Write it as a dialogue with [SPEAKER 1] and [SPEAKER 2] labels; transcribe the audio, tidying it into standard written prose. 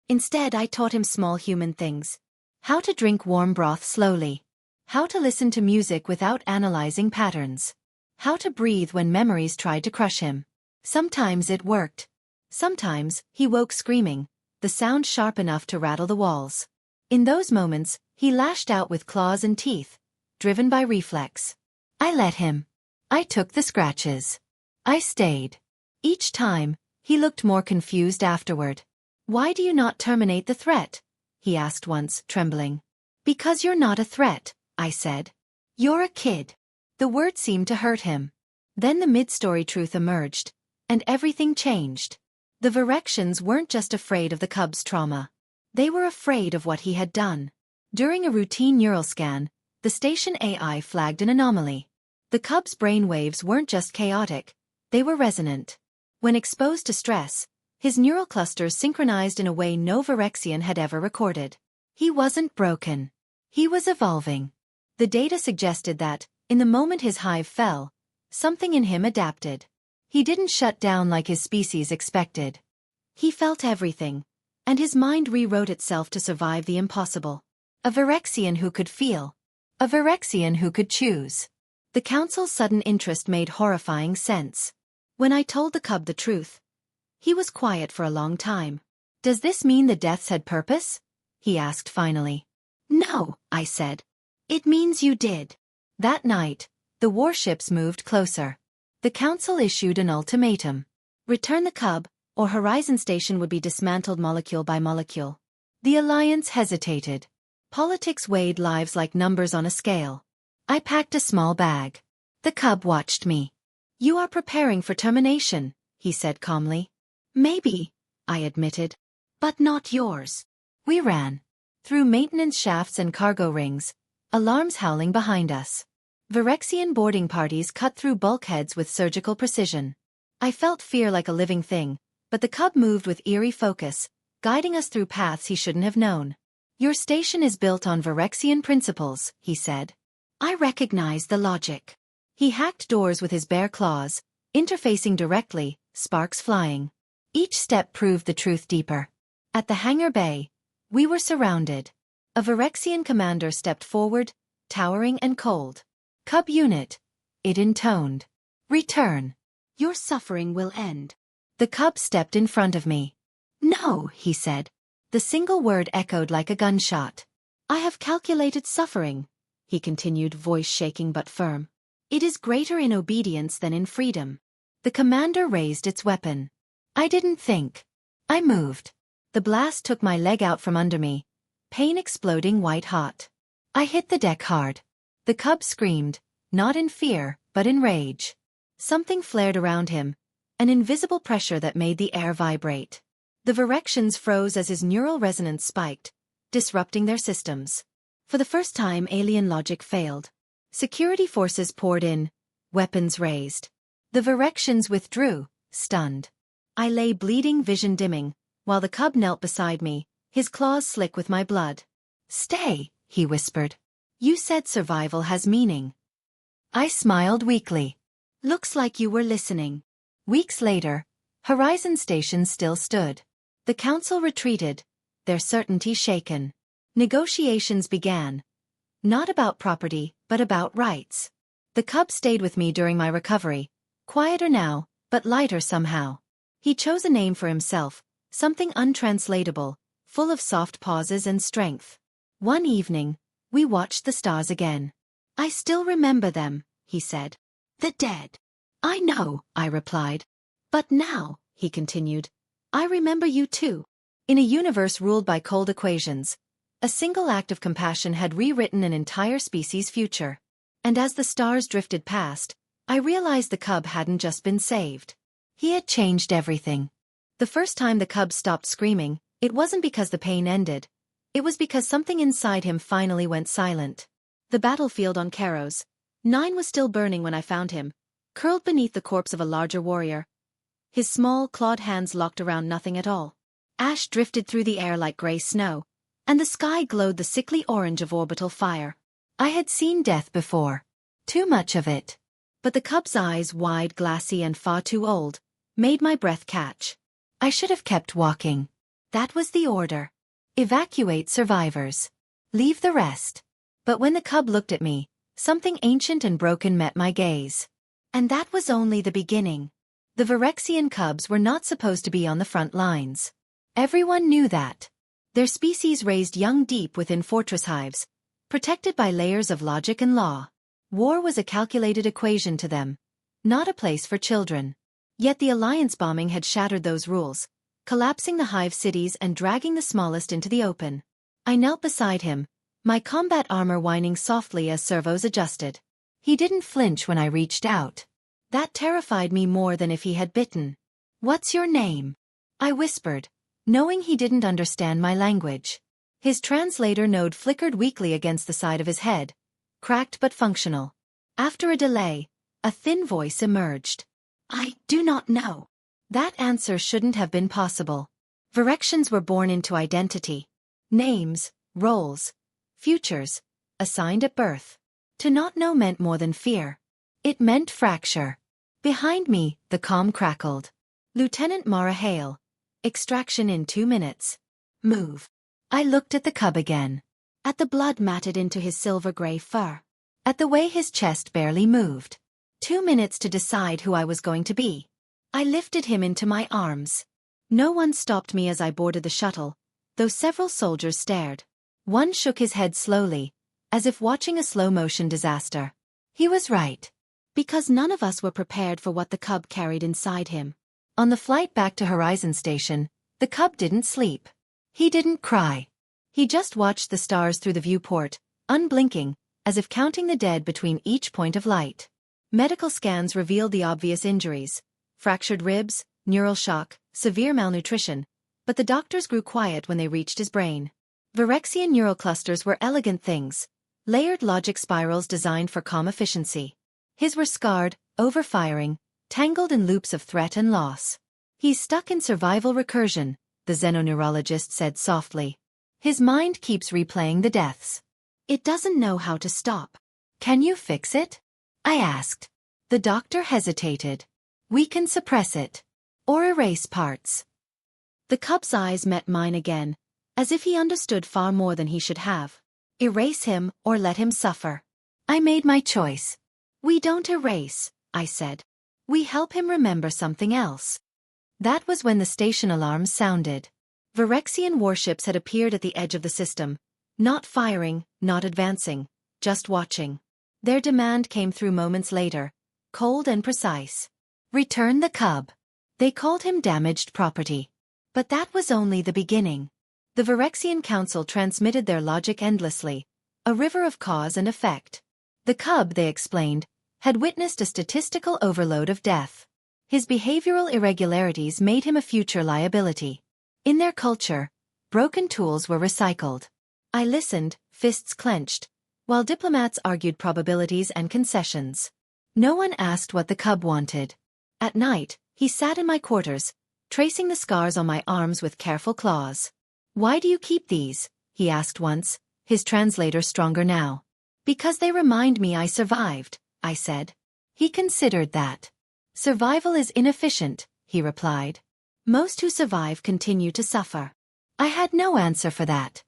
[SPEAKER 1] Instead, I taught him small human things. How to drink warm broth slowly. How to listen to music without analyzing patterns. How to breathe when memories tried to crush him. Sometimes it worked. Sometimes, he woke screaming, the sound sharp enough to rattle the walls. In those moments, he lashed out with claws and teeth, driven by reflex. I let him. I took the scratches. I stayed. Each time, he looked more confused afterward. "Why do you not terminate the threat?" he asked once, trembling. "Because you're not a threat," I said. "You're a kid." The word seemed to hurt him. Then the mid-story truth emerged, and everything changed. The Virexians weren't just afraid of the cub's trauma. They were afraid of what he had done. During a routine neural scan, the station AI flagged an anomaly. The cub's brainwaves weren't just chaotic, they were resonant. When exposed to stress, his neural clusters synchronized in a way no Virexian had ever recorded. He wasn't broken. He was evolving. The data suggested that, in the moment his hive fell, something in him adapted. He didn't shut down like his species expected. He felt everything, and his mind rewrote itself to survive the impossible. A Virexian who could feel. A Virexian who could choose. The council's sudden interest made horrifying sense. When I told the cub the truth, he was quiet for a long time. "Does this mean the deaths had purpose?" he asked finally. "No," I said. "It means you did." That night, the warships moved closer. The council issued an ultimatum. Return the cub, or Horizon Station would be dismantled molecule by molecule. The Alliance hesitated. Politics weighed lives like numbers on a scale. I packed a small bag. The cub watched me. "You are preparing for termination," he said calmly. "Maybe," I admitted. "But not yours." We ran. Through maintenance shafts and cargo rings, alarms howling behind us. Virexian boarding parties cut through bulkheads with surgical precision. I felt fear like a living thing, but the cub moved with eerie focus, guiding us through paths he shouldn't have known. "Your station is built on Virexian principles," he said. I recognized the logic. He hacked doors with his bare claws, interfacing directly, sparks flying. Each step proved the truth deeper. At the hangar bay, we were surrounded. A Virexian commander stepped forward, towering and cold. "Cub unit," it intoned. "Return. Your suffering will end." The cub stepped in front of me. "No," he said. The single word echoed like a gunshot. "I have calculated suffering," he continued, voice shaking but firm. "It is greater in obedience than in freedom." The commander raised its weapon. I didn't think. I moved. The blast took my leg out from under me, pain exploding white hot. I hit the deck hard. The cub screamed, not in fear, but in rage. Something flared around him, an invisible pressure that made the air vibrate. The Virexians froze as his neural resonance spiked, disrupting their systems. For the first time, alien logic failed. Security forces poured in, weapons raised. The Virexians withdrew, stunned. I lay bleeding, vision dimming, while the cub knelt beside me, his claws slick with my blood. "Stay," he whispered. "You said survival has meaning." I smiled weakly. "Looks like you were listening." Weeks later, Horizon Station still stood. The council retreated, their certainty shaken. Negotiations began. Not about property, but about rights. The cub stayed with me during my recovery, quieter now, but lighter somehow. He chose a name for himself, something untranslatable, full of soft pauses and strength. One evening, we watched the stars again. "I still remember them," he said. "The dead." "I know," I replied. "But now," he continued, "I remember you too." In a universe ruled by cold equations, a single act of compassion had rewritten an entire species' future. And as the stars drifted past, I realized the cub hadn't just been saved. He had changed everything. The first time the cub stopped screaming, it wasn't because the pain ended. It was because something inside him finally went silent. The battlefield on Karos. 9 was still burning when I found him, curled beneath the corpse of a larger warrior. His small, clawed hands locked around nothing at all. Ash drifted through the air like gray snow, and the sky glowed the sickly orange of orbital fire. I had seen death before. Too much of it. But the cub's eyes, wide, glassy, and far too old, made my breath catch. I should have kept walking. That was the order. Evacuate survivors. Leave the rest. But when the cub looked at me, something ancient and broken met my gaze. And that was only the beginning. The Virexian cubs were not supposed to be on the front lines. Everyone knew that. Their species raised young deep within fortress hives, protected by layers of logic and law. War was a calculated equation to them, not a place for children. Yet the alliance bombing had shattered those rules, collapsing the hive cities and dragging the smallest into the open. I knelt beside him, my combat armor whining softly as servos adjusted. He didn't flinch when I reached out. That terrified me more than if he had bitten. "What's your name?" I whispered, knowing he didn't understand my language. His translator node flickered weakly against the side of his head, cracked but functional. After a delay, a thin voice emerged. "I do not know." That answer shouldn't have been possible. Virexians were born into identity. Names, roles, futures, assigned at birth. To not know meant more than fear. It meant fracture. Behind me, the comm crackled. "Lieutenant Mara Hale. Extraction in 2 minutes. Move." I looked at the cub again. At the blood matted into his silver-gray fur. At the way his chest barely moved. 2 minutes to decide who I was going to be. I lifted him into my arms. No one stopped me as I boarded the shuttle, though several soldiers stared. One shook his head slowly, as if watching a slow-motion disaster. He was right. Because none of us were prepared for what the cub carried inside him. On the flight back to Horizon Station, the cub didn't sleep. He didn't cry. He just watched the stars through the viewport, unblinking, as if counting the dead between each point of light. Medical scans revealed the obvious injuries: fractured ribs, neural shock, severe malnutrition, but the doctors grew quiet when they reached his brain. Virexian neural clusters were elegant things, layered logic spirals designed for calm efficiency. His were scarred, overfiring, tangled in loops of threat and loss. "He's stuck in survival recursion," the xenoneurologist said softly. "His mind keeps replaying the deaths. It doesn't know how to stop." "Can you fix it?" I asked. The doctor hesitated. "We can suppress it. Or erase parts." The cub's eyes met mine again, as if he understood far more than he should have. Erase him or let him suffer. I made my choice. "We don't erase," I said. "We help him remember something else." That was when the station alarms sounded. Virexian warships had appeared at the edge of the system, not firing, not advancing, just watching. Their demand came through moments later, cold and precise. "Return the cub." They called him damaged property. But that was only the beginning. The Virexian Council transmitted their logic endlessly, a river of cause and effect. The cub, they explained, had witnessed a statistical overload of death. His behavioral irregularities made him a future liability. In their culture, broken tools were recycled. I listened, fists clenched, while diplomats argued probabilities and concessions. No one asked what the cub wanted. At night, he sat in my quarters, tracing the scars on my arms with careful claws. "Why do you keep these?" he asked once, his translator stronger now. "Because they remind me I survived," I said. He considered that. "Survival is inefficient," he replied. "Most who survive continue to suffer." I had no answer for that.